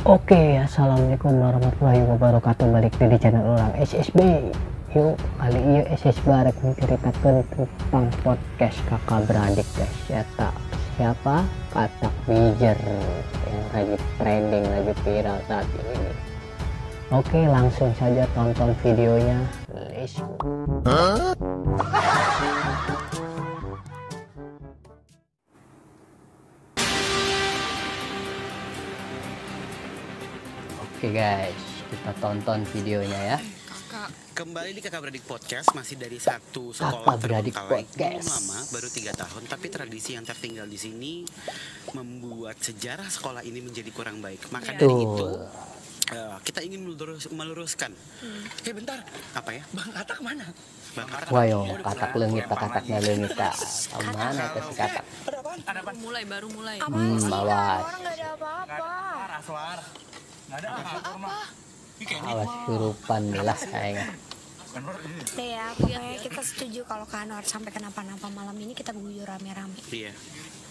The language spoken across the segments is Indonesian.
Oke, assalamualaikum warahmatullahi wabarakatuh. Balik di channel orang SSB. Yuk, kali ini SSB barek menceritakan tentang podcast kakak beradik guys. Ya tak siapa Katak Mijer yang lagi trending, lagi viral saat ini. Oke, langsung saja tonton videonya. Let's go. Oke guys, kita tonton videonya ya. Kembali di Kakak Beradik Podcast, masih dari satu sekolah Kakak Beradik terbengkalai. Belum Podcast. lama, baru 3 tahun, tapi tradisi yang tertinggal di sini membuat sejarah sekolah ini menjadi kurang baik. Maka dari itu kita ingin meluruskan. Bentar, apa ya? Bang Katak mana? Bang Katak. Wayo, katak leungit kataknya leungit mana ke si katak? Baru mulai. Bawas. Orang nggak ada apa-apa. Nggak ada apa-apa. Awas kerupan belas kayaknya. Deh ya, pokoknya kita setuju kalau Kak Anwar sampai kenapa-napa malam ini kita guyur rame-rame. Iya.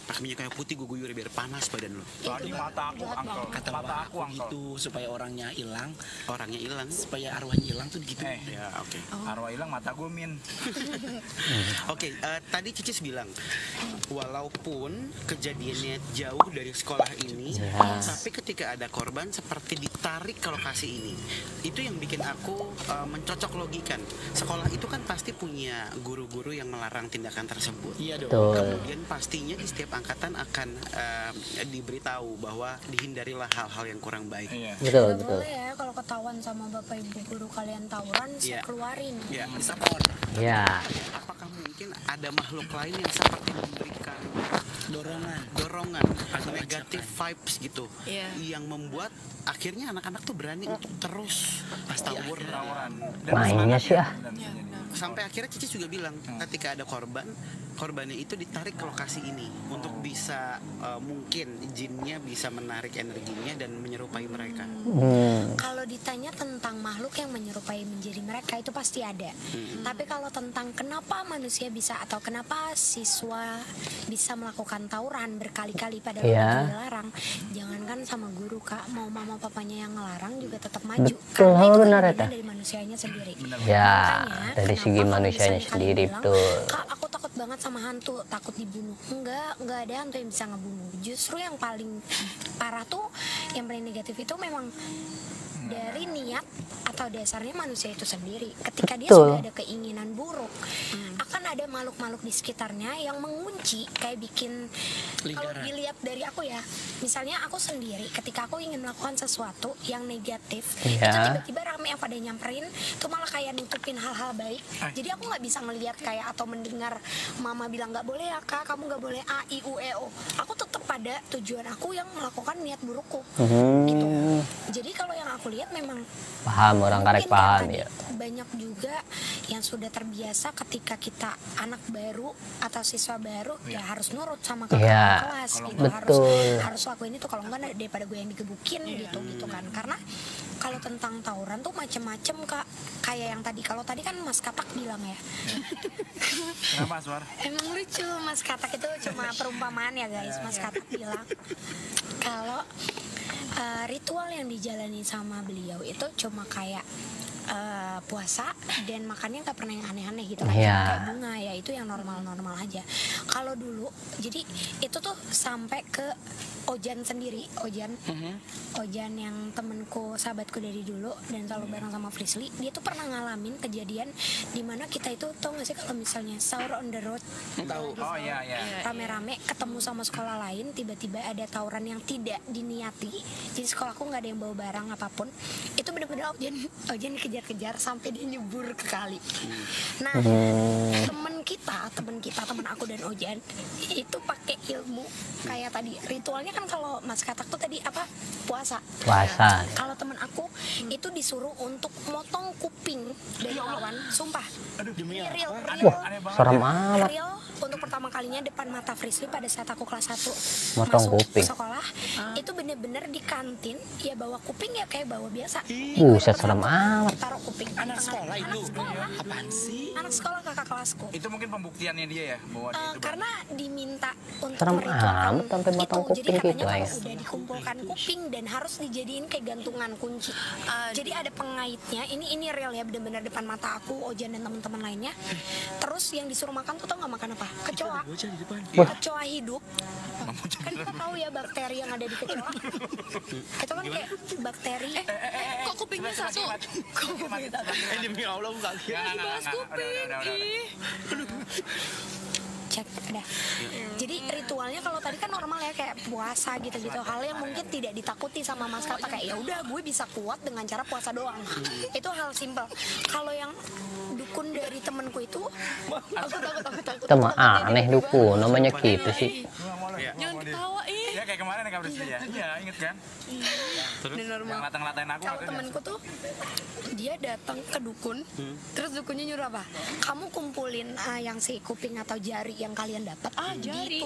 Pakai minyak kayu putih gue guyur biar panas badan lo. Tadi mata aku angkel. Kata Mata aku angkel. itu supaya orangnya hilang, Orangnya hilang. supaya arwahnya hilang tuh gitu. Ya, oke. Arwah hilang mata gue min. Oke, tadi Cicis bilang walaupun kejadiannya jauh dari sekolah ini, Ya. tapi ketika ada korban seperti ditarik ke lokasi ini. Itu yang bikin aku mencocok logikan. Sekolah itu kan pasti punya guru-guru yang melarang tindakan tersebut. Iya dong. Betul. Kemudian pastinya di setiap angkatan akan diberitahu bahwa dihindarilah hal-hal yang kurang baik. Iya. Betul, Nggak betul. boleh ya kalau ketahuan sama bapak ibu guru kalian tawuran, Iya. saya keluarin. Ya, Ya, apakah mungkin ada makhluk lain yang seperti memberikan dorongan atau negatif vibes gitu, Iya. yang membuat akhirnya anak-anak tuh berani untuk terus tawuran. mainnya sih ah. Sampai akhirnya Cici juga bilang ketika ada korbannya itu ditarik ke lokasi ini untuk bisa mungkin jinnya bisa menarik energinya dan menyerupai mereka. Kalau ditanya tentang makhluk yang menyerupai menjadi mereka itu pasti ada. Tapi kalau tentang kenapa manusia bisa atau kenapa siswa bisa melakukan tawuran berkali-kali pada waktu Iya. dilarang, jangankan sama guru Kak, mau mama papanya yang ngelarang juga tetap maju. Betul, Karena itu benar, kan Eta. bagian dari manusianya sendiri. Ya, Makanya, dari kenapa segi kalau manusianya misalnya sendiri kalian bilang, betul. Kak, aku takut banget sama hantu, takut dibunuh. Enggak ada hantu yang bisa ngebunuh. Justru yang paling parah tuh, yang paling negatif itu memang dari niat atau dasarnya manusia itu sendiri. Ketika dia Betul. sudah ada keinginan buruk, akan ada makhluk-makhluk di sekitarnya yang mengunci, kayak bikin, kalau Lingkaran. dilihat dari aku ya, misalnya aku sendiri ketika aku ingin melakukan sesuatu yang negatif, Iya. itu tiba-tiba rame yang pada nyamperin, itu malah kayak nutupin hal-hal baik. Jadi aku nggak bisa ngelihat kayak atau mendengar mama bilang nggak boleh ya Kak, kamu nggak boleh A I U E O. Aku tetap pada tujuan aku yang melakukan niat burukku. Gitu. Jadi kalau yang aku lihat memang Paham, orang karek mungkin paham kayak ya. tadi, banyak juga yang sudah terbiasa ketika kita anak baru atau siswa baru ya harus nurut sama kakak Iya, kelas gitu, betul. harus lakuin itu, kalau enggak daripada gue yang digebukin gitu kan. Karena kalau tentang tawuran tuh macem-macem Kak, kayak yang tadi, kalau tadi kan Mas Katak bilang ya, Kenapa Suar? emang lucu Mas Katak itu cuma perumpamaan ya guys. Mas Katak bilang kalau ritual yang dijalani sama beliau itu cuma kayak puasa dan makannya nggak pernah yang aneh-aneh gitu kan, Iya. kayak bunga ya, itu yang normal-normal aja. Kalau dulu jadi itu tuh sampai ke Ojan sendiri, Ojan yang temenku, sahabatku dari dulu dan selalu bareng sama Frisly, dia tuh pernah ngalamin kejadian dimana kita itu tau gak sih kalau misalnya sahur on the road, Tahu. Oh iya iya. rame-rame ketemu sama sekolah lain, tiba-tiba ada tawuran yang tidak diniati, jadi sekolahku nggak ada yang bawa barang apapun, itu bener-bener Ojan dikejar-kejar sampai dia nyebur ke kali. Nah, temen aku dan Ojan itu pakai ilmu kayak tadi ritualnya kan. Kalau Mas Katak tuh tadi apa, puasa. Kalau temen aku itu disuruh untuk motong kuping dari lawan, sumpah. Demi Ini real, Serem amat. real. Untuk pertama kalinya depan mata Frisly pada saat aku kelas 1 Motong masuk kuping. sekolah, itu bener-bener di kantin ya bawa kuping ya kayak bawa biasa. Buset, serem amat. Taruh kuping. Anak sekolah itu. Anak sekolah. Apaan sih? Anak sekolah kakak kelasku. Itu mungkin pembuktiannya dia ya bahwa dia itu karena diminta untuk Serem meritualkan amat sampai potong itu. Jadi kuping katanya gitu, kalau Ay. udah dikumpulkan kuping dan harus dijadiin kayak gantungan kunci. Jadi ada pengaitnya. Ini real ya, benar-benar depan mata aku, Ojan dan teman-teman lainnya. Terus yang disuruh makan tuh tau nggak makan apa? Kecoa. Kecoa hidup. Kan kita tahu ya bakteri yang ada di kecoa. Itu kan kayak bakteri. Kok kupingnya satu? Kok kupingnya satu? Demi Allah bukan. Bahas kuping. Ih. Cek ada. Jadi ritualnya kalau tadi kan normal ya kayak puasa gitu-gitu, hal yang mungkin tidak ditakuti sama Mas Kata, kayak ya udah gue bisa kuat dengan cara puasa doang. Itu hal simpel. Kalau yang dukun dari temenku itu aku takut. Kita mah aneh dukun namanya gitu sih. Jangan ketawa ih. ya kayak kemarin yang kabar ya. Iya, inget kan? Ini Yang normal. ngata-ngatain aku Kalau katanya. temenku tuh dia datang ke dukun, terus dukunnya nyuruh apa? Kamu kumpulin yang si kuping atau jari yang kalian dapat, Jari.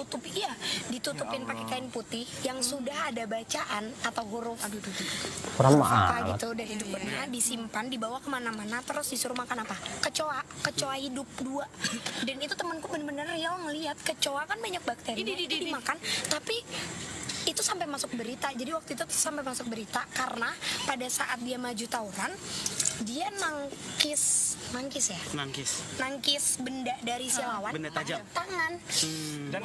ditutupin pakai kain putih yang sudah ada bacaan atau huruf Serem apa amat. gitu dari dukunnya, disimpan, dibawa kemana-mana, terus disuruh makan apa? Kecoa hidup 2. Dan itu temanku bener-bener real ngelihat kecoa kan banyak bakteri, itu dimakan, tapi itu sampai masuk berita. Jadi waktu itu sampai masuk berita karena pada saat dia maju tawuran, dia nangkis benda dari si lawan, Benda tajam. tangan Dan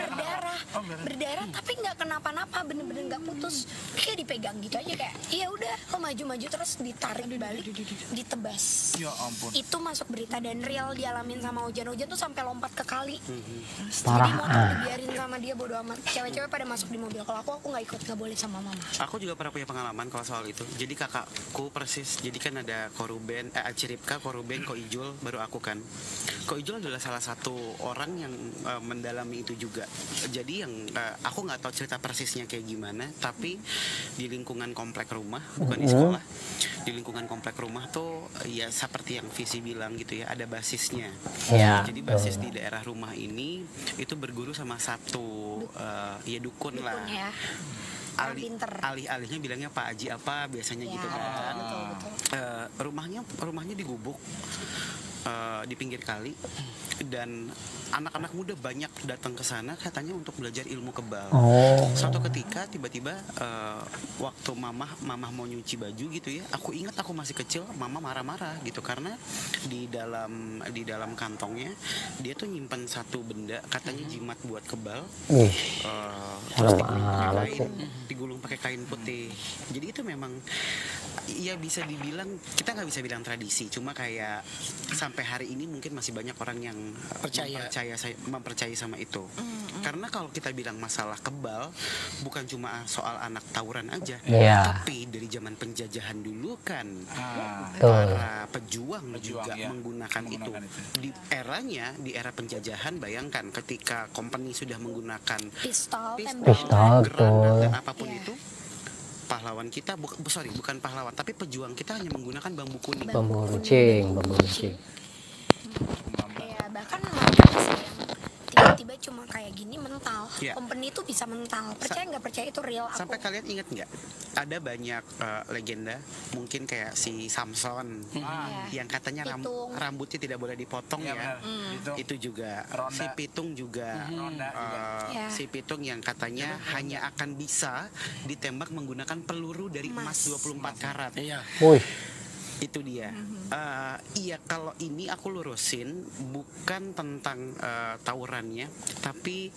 berdarah tapi nggak kenapa-napa, bener-bener nggak putus, kayak dipegang gitu aja, kayak iya udah lo maju-maju terus ditarik balik, ditebas. Ya ampun. Itu masuk berita dan real dialamin sama Ojan tuh sampai lompat ke kali. Parah Jadi motor dibiarin sama dia, bodo amat. Cewek-cewek pada masuk di mobil. Kalau aku nggak ikut, nggak boleh sama mama. Aku juga pernah punya pengalaman kalau soal itu. Jadi kakakku persis. Jadi kan ada Koruben, Ciripka, Koruben, Ko Ijul, baru aku kan. Ko Ijul adalah salah satu orang yang mendalami itu juga. Jadi yang aku nggak tahu cerita persisnya kayak gimana, tapi di lingkungan komplek rumah, bukan di sekolah. Di lingkungan komplek rumah tuh ya seperti yang Visi bilang gitu ya, ada basisnya. Ya. Jadi basis di daerah rumah ini itu berguru sama satu ya dukun lah. Ya. Alih-alihnya bilangnya Pak Haji apa biasanya Ya, gitu kan. betul. Rumahnya digubuk di pinggir kali, dan anak-anak muda banyak datang ke sana katanya untuk belajar ilmu kebal. Suatu ketika tiba-tiba waktu mamah mau nyuci baju gitu ya, aku ingat aku masih kecil, mama marah-marah gitu karena di dalam kantongnya dia tuh nyimpan satu benda katanya jimat buat kebal. Ih, Terus serem amat sih. digulung pakai kain putih. Jadi itu memang ya bisa dibilang, kita nggak bisa bilang tradisi, cuma kayak sampai hari ini mungkin masih banyak orang yang mempercayai sama itu. Karena kalau kita bilang masalah kebal bukan cuma soal anak tawuran aja, Iya. tapi dari zaman penjajahan dulu kan Betul. para pejuang juga ya, menggunakan itu. Di era penjajahan, bayangkan ketika company sudah menggunakan Pistol, Pistol, granat betul. dan apapun Iya. itu, pahlawan kita bukan pahlawan, tapi pejuang kita hanya menggunakan bambu kuning. Bambu runcing. Ya bahkan mereka bisa yang tiba-tiba cuma kayak gini mental. Iya. Company itu bisa mental. Percaya nggak percaya itu real. Aku Sampai kalian ingat nggak? Ada banyak legenda, mungkin kayak si Samson yang katanya Pitung. rambutnya tidak boleh dipotong Iya, ya. benar. Itu juga Ronda. si Pitung juga. Ronda juga. Ya. Si Pitung yang katanya hanya akan bisa ditembak menggunakan peluru dari emas 24 karat. Iya. Wih, Itu dia. Iya, kalau ini aku lurusin bukan tentang tawurannya, tapi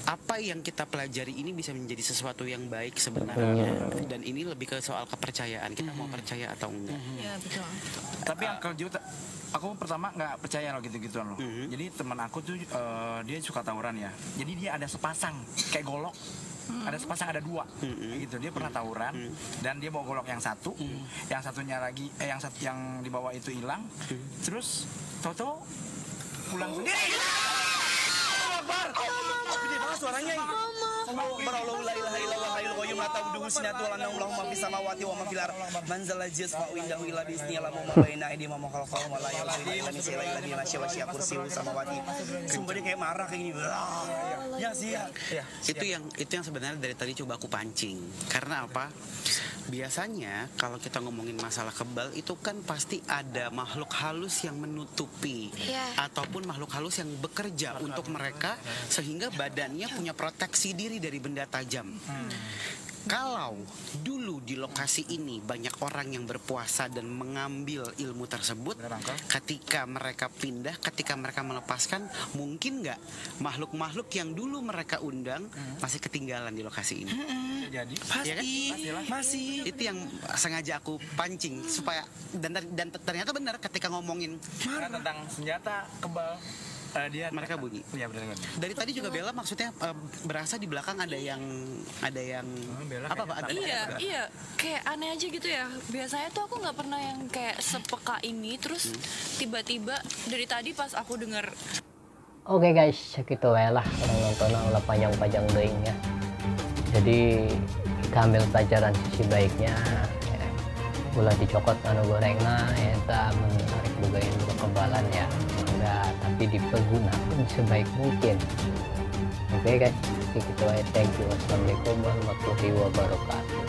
apa yang kita pelajari ini bisa menjadi sesuatu yang baik sebenarnya. Dan ini lebih ke soal kepercayaan, kita mau percaya atau enggak. Ya betul. Tapi Uncle Joe, aku pertama nggak percaya loh gitu-gituan loh. Jadi teman aku tuh dia suka tawuran ya. Jadi dia ada sepasang kayak golok. Ada sepasang, ada 2 gitu. Dia pernah tawuran dan dia bawa golok yang satu, yang satunya lagi yang dibawa itu hilang. Terus Toto pulang sendiri. Gede banget suaranya. Barallahu la ilaha illallah hayyul qayyum la ta'khudhuhu sinatun wa la nawm lahu ma fis samawati wa ma fil ardh man zal ladzi yashfa'u indahu illa bi idzni ya'lamu ma baina aydihim wa ma khalfahum wa la ya'lamu min shay'in illa bima syaa wa kursiyyu samawati. Sumpahnya kayak marah kayak gini. Ya sih ya. Itu yang sebenarnya dari tadi coba aku pancing. Karena apa? Biasanya kalau kita ngomongin masalah kebal itu kan pasti ada makhluk halus yang menutupi Iya. ataupun makhluk halus yang bekerja untuk mereka sehingga badannya punya proteksi diri dari benda tajam. Kalau dulu di lokasi ini banyak orang yang berpuasa dan mengambil ilmu tersebut, ketika mereka pindah, ketika mereka melepaskan, mungkin nggak makhluk-makhluk yang dulu mereka undang masih ketinggalan di lokasi ini? Jadi Pasti, masih. Itu yang sengaja aku pancing supaya dan ternyata benar ketika ngomongin karena tentang senjata kebal dia mereka bunyi. Iya benar. Dari tadi juga Bella maksudnya berasa di belakang ada yang Bella apa Pak? Ada Iya, kayak aneh aja gitu ya. Biasanya tuh aku nggak pernah yang kayak sepeka ini. Terus tiba-tiba dari tadi pas aku denger Oke guys, segitu wae lah orang nonton ulah panjang-panjang deui ya. Jadi kita ambil pelajaran sisi baiknya ya. Ulah dicokot anu gorengna eta menarik boga ilmu kekebalan ya. Enggak, tapi dipergunakan sebaik mungkin. Oke guys, segitu wae. Thank you. Wassalamualaikum warahmatullahi wabarakatuh.